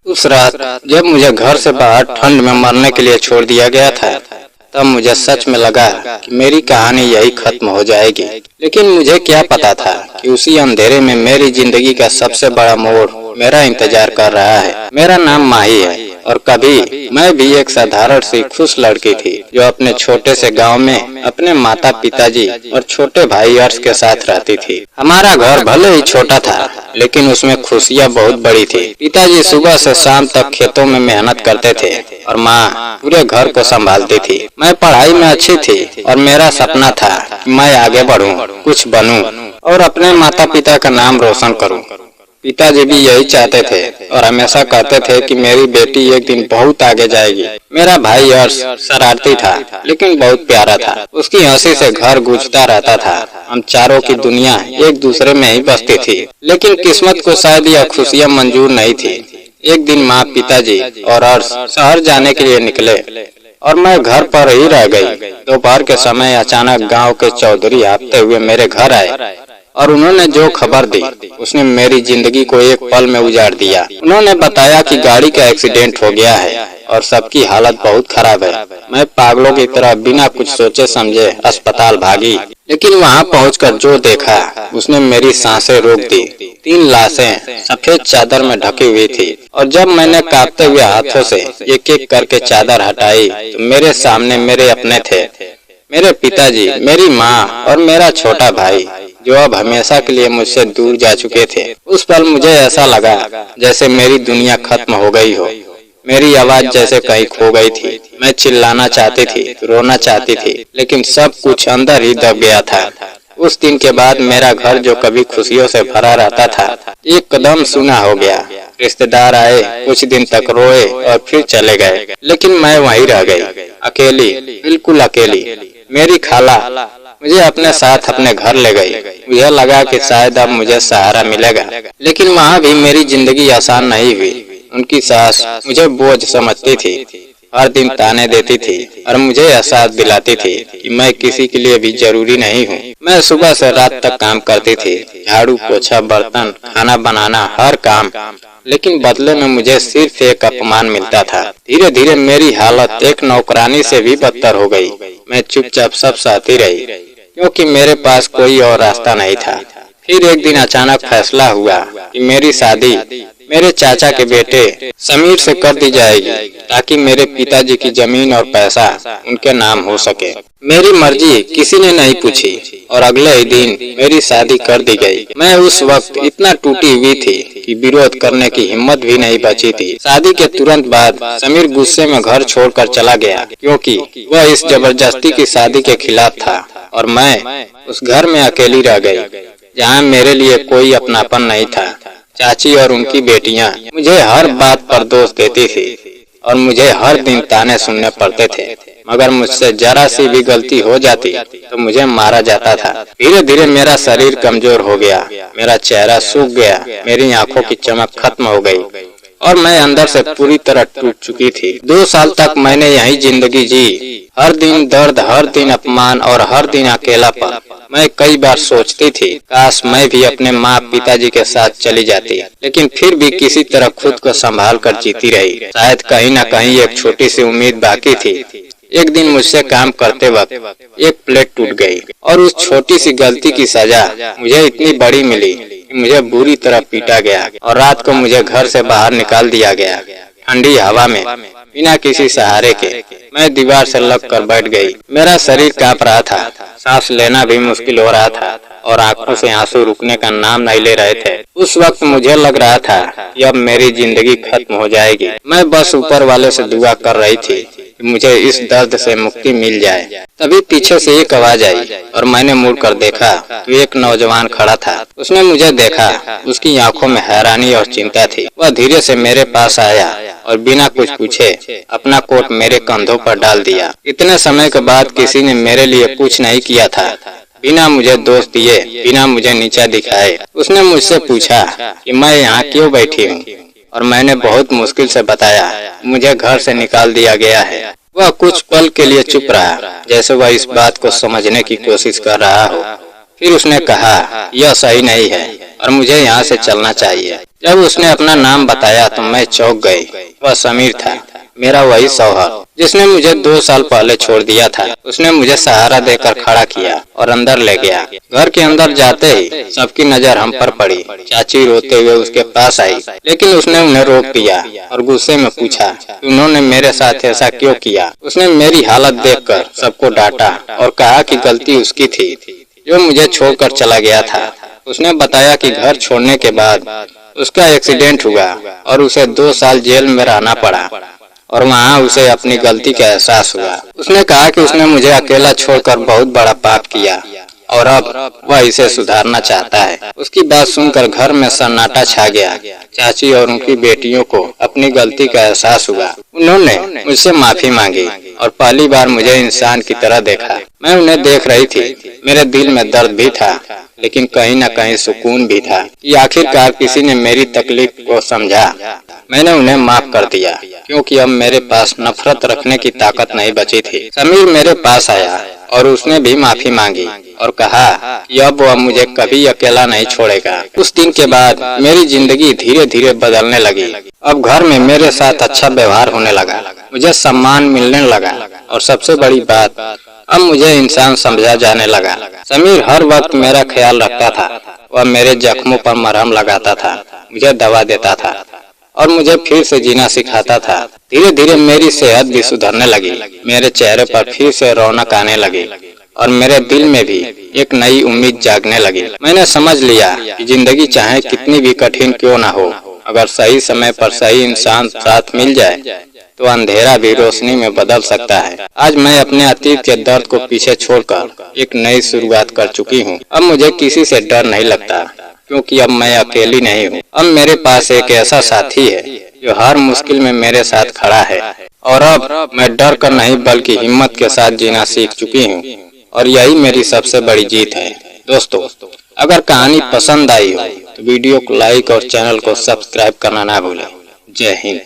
उस रात जब मुझे घर से बाहर ठंड में मरने के लिए छोड़ दिया गया था, तब मुझे सच में लगा कि मेरी कहानी यही खत्म हो जाएगी। लेकिन मुझे क्या पता था कि उसी अंधेरे में मेरी जिंदगी का सबसे बड़ा मोड़ मेरा इंतजार कर रहा है। मेरा नाम माही है और कभी मैं भी एक साधारण सी खुश लड़की थी जो अपने छोटे से गांव में अपने माता पिताजी और छोटे भाई अर्श के साथ रहती थी। हमारा घर भले ही छोटा था, लेकिन उसमें खुशियाँ बहुत बड़ी थी। पिताजी सुबह से शाम तक खेतों में मेहनत करते थे और माँ पूरे घर को संभालती थी। मैं पढ़ाई में अच्छी थी और मेरा सपना था कि मैं आगे बढ़ूं, कुछ बनूं और अपने माता पिता का नाम रोशन करूं। पिताजी भी यही चाहते थे और हमेशा कहते थे कि मेरी बेटी एक दिन बहुत आगे जाएगी। मेरा भाई अर्श शरारती था, लेकिन बहुत प्यारा था। उसकी हंसी से घर गूंजता रहता था। हम चारों की दुनिया एक दूसरे में ही बसती थी, लेकिन किस्मत को शायद यह खुशियाँ मंजूर नहीं थी। एक दिन माँ, पिताजी और अर्श शहर जाने के लिए निकले और मैं घर पर ही रह गई। दोपहर के समय अचानक गाँव के चौधरी हाँफते हुए मेरे घर आए और उन्होंने जो खबर दी उसने मेरी जिंदगी को एक पल में उजाड़ दिया। उन्होंने बताया कि गाड़ी का एक्सीडेंट हो गया है और सबकी हालत बहुत खराब है। मैं पागलों की तरह बिना कुछ सोचे समझे अस्पताल भागी, लेकिन वहां पहुंचकर जो देखा उसने मेरी सांसें रोक दी। 3 लाशें सफेद चादर में ढकी हुई थी और जब मैंने कांपते हुए हाथों से एक एक करके चादर हटाई तो मेरे सामने मेरे अपने थे। मेरे पिताजी, मेरी माँ और मेरा छोटा भाई जो अब हमेशा के लिए मुझसे दूर जा चुके थे। उस पल मुझे ऐसा लगा जैसे मेरी दुनिया खत्म हो गई हो। मेरी आवाज जैसे कहीं खो गई थी। मैं चिल्लाना चाहती थी, रोना चाहती थी, लेकिन सब कुछ अंदर ही दब गया था। उस दिन के बाद मेरा घर जो कभी खुशियों से भरा रहता था, एकदम सूना हो गया। रिश्तेदार आए, कुछ दिन तक रोए और फिर चले गए, लेकिन मैं वहीं रह गई, अकेली, बिल्कुल अकेली। मेरी खाला मुझे अपने साथ अपने घर ले गई। मुझे लगा कि शायद अब मुझे सहारा मिलेगा, लेकिन वहाँ भी मेरी जिंदगी आसान नहीं हुई। उनकी सास मुझे बोझ समझती थी, हर दिन ताने देती थी और मुझे एहसास दिलाती थी कि मैं किसी के लिए भी जरूरी नहीं हूँ। मैं सुबह से रात तक काम करती थी, झाड़ू, पोछा, बर्तन, खाना बनाना, हर काम, लेकिन बदले में मुझे सिर्फ एक अपमान मिलता था। धीरे धीरे मेरी हालत एक नौकरानी से भी बदतर हो गई। मैं चुपचाप सब सहती रही क्योंकि मेरे पास कोई और रास्ता नहीं था। फिर एक दिन अचानक फैसला हुआ कि मेरी शादी मेरे चाचा के बेटे समीर से कर दी जाएगी ताकि मेरे पिताजी की जमीन और पैसा उनके नाम हो सके। मेरी मर्जी किसी ने नहीं पूछी और अगले ही दिन मेरी शादी कर दी गई। मैं उस वक्त इतना टूटी हुई थी कि विरोध करने की हिम्मत भी नहीं बची थी। शादी के तुरंत बाद समीर गुस्से में घर छोड़कर चला गया क्योंकि वह इस जबरदस्ती की शादी के खिलाफ था और मैं उस घर में अकेली रह गई जहाँ मेरे लिए कोई अपनापन नहीं था। चाची और उनकी बेटियां मुझे हर बात पर दोष देती थी और मुझे हर दिन ताने सुनने पड़ते थे, मगर मुझसे जरा सी भी गलती हो जाती तो मुझे मारा जाता था। धीरे धीरे मेरा शरीर कमजोर हो गया, मेरा चेहरा सूख गया, मेरी आंखों की चमक खत्म हो गई और मैं अंदर से पूरी तरह टूट चुकी थी। 2 साल तक मैंने यही जिंदगी जी, हर दिन दर्द, हर दिन अपमान और हर दिन अकेलापन। मैं कई बार सोचती थी काश मैं भी अपने माँ पिताजी के साथ चली जाती, लेकिन फिर भी किसी तरह खुद को संभाल कर जीती रही। शायद कहीं न कहीं एक छोटी सी उम्मीद बाकी थी। एक दिन मुझसे काम करते वक्त एक प्लेट टूट गई और उस छोटी सी गलती की सजा मुझे इतनी बड़ी मिली कि मुझे बुरी तरह पीटा गया और रात को मुझे घर से बाहर निकाल दिया गया। ठंडी हवा में बिना किसी सहारे के मैं दीवार से लग कर बैठ गई। मेरा शरीर कांप रहा था, सांस लेना भी मुश्किल हो रहा था और आंखों से आंसू रुकने का नाम नहीं ले रहे थे। उस वक्त मुझे लग रहा था कि अब मेरी जिंदगी खत्म हो जाएगी। मैं बस ऊपर वाले से दुआ कर रही थी कि मुझे इस दर्द से मुक्ति मिल जाए। तभी पीछे से एक आवाज आई और मैंने मुड़कर देखा तो एक नौजवान खड़ा था। उसने मुझे देखा, उसकी आंखों में हैरानी और चिंता थी। वह धीरे से मेरे पास आया और बिना कुछ पूछे अपना कोट मेरे कंधों पर डाल दिया। इतने समय के बाद किसी ने मेरे लिए कुछ नहीं किया था। बिना मुझे दोष दिए, बिना मुझे नीचा दिखाए उसने मुझसे पूछा कि मैं यहाँ क्यों बैठी हूँ और मैंने बहुत मुश्किल से बताया मुझे घर से निकाल दिया गया है। वह कुछ पल के लिए चुप रहा, जैसे वह इस बात को समझने की कोशिश कर रहा हो। फिर उसने कहा, यह सही नहीं है और मुझे यहाँ से चलना चाहिए। जब उसने अपना नाम बताया तो मैं चौंक गई। वह समीर था, मेरा वही शौहर जिसने मुझे 2 साल पहले छोड़ दिया था। उसने मुझे सहारा देकर खड़ा किया और अंदर ले गया। घर के अंदर जाते ही सबकी नजर हम पर पड़ी। चाची रोते हुए उसके पास आई, लेकिन उसने उन्हें रोक दिया और गुस्से में पूछा कि उन्होंने मेरे साथ ऐसा क्यों किया। उसने मेरी हालत देखकर सबको डांटा और कहा कि गलती उसकी थी जो मुझे छोड़कर चला गया था। उसने बताया कि घर छोड़ने के बाद उसका एक्सीडेंट हुआ और उसे 2 साल जेल में रहना पड़ा और वहाँ उसे अपनी गलती का एहसास हुआ। उसने कहा कि उसने मुझे अकेला छोड़कर बहुत बड़ा पाप किया और अब वह इसे सुधारना चाहता है। उसकी बात सुनकर घर में सन्नाटा छा गया। चाची और उनकी बेटियों को अपनी गलती का एहसास हुआ। उन्होंने मुझसे माफी मांगी और पहली बार मुझे इंसान की तरह देखा। मैं उन्हें देख रही थी। मेरे दिल में दर्द भी था, लेकिन कहीं न कहीं सुकून भी था कि आखिरकार किसी ने मेरी तकलीफ को समझा। मैंने उन्हें माफ कर दिया क्योंकि अब मेरे पास नफरत रखने की ताकत नहीं बची थी। समीर मेरे पास आया और उसने भी माफी मांगी और कहा कि अब वह मुझे कभी अकेला नहीं छोड़ेगा। उस दिन के बाद मेरी जिंदगी धीरे धीरे बदलने लगी। अब घर में मेरे साथ अच्छा व्यवहार होने लगा, मुझे सम्मान मिलने लगा और सबसे बड़ी बात, अब मुझे इंसान समझा जाने लगा। समीर हर वक्त मेरा ख्याल रखता था। वह मेरे जख्मों पर मरहम लगाता था, मुझे दवा देता था और मुझे फिर से जीना सिखाता था। धीरे धीरे मेरी सेहत भी सुधरने लगी। मेरे चेहरे पर फिर से रौनक आने लगी और मेरे दिल में भी एक नई उम्मीद जागने लगी। मैंने समझ लिया कि जिंदगी चाहे कितनी भी कठिन क्यों ना हो, अगर सही समय पर सही इंसान साथ मिल जाए तो अंधेरा भी रोशनी में बदल सकता है। आज मैं अपने अतीत के दर्द को पीछे छोड़कर एक नई शुरुआत कर चुकी हूँ। अब मुझे किसी से डर नहीं लगता क्योंकि अब मैं अकेली नहीं हूँ। अब मेरे पास एक ऐसा साथी है जो हर मुश्किल में मेरे साथ खड़ा है और अब मैं डर कर नहीं बल्कि हिम्मत के साथ जीना सीख चुकी हूँ और यही मेरी सबसे बड़ी जीत है। दोस्तों, अगर कहानी पसंद आई हो तो वीडियो को लाइक और चैनल को सब्सक्राइब करना ना भूलें। जय हिंद।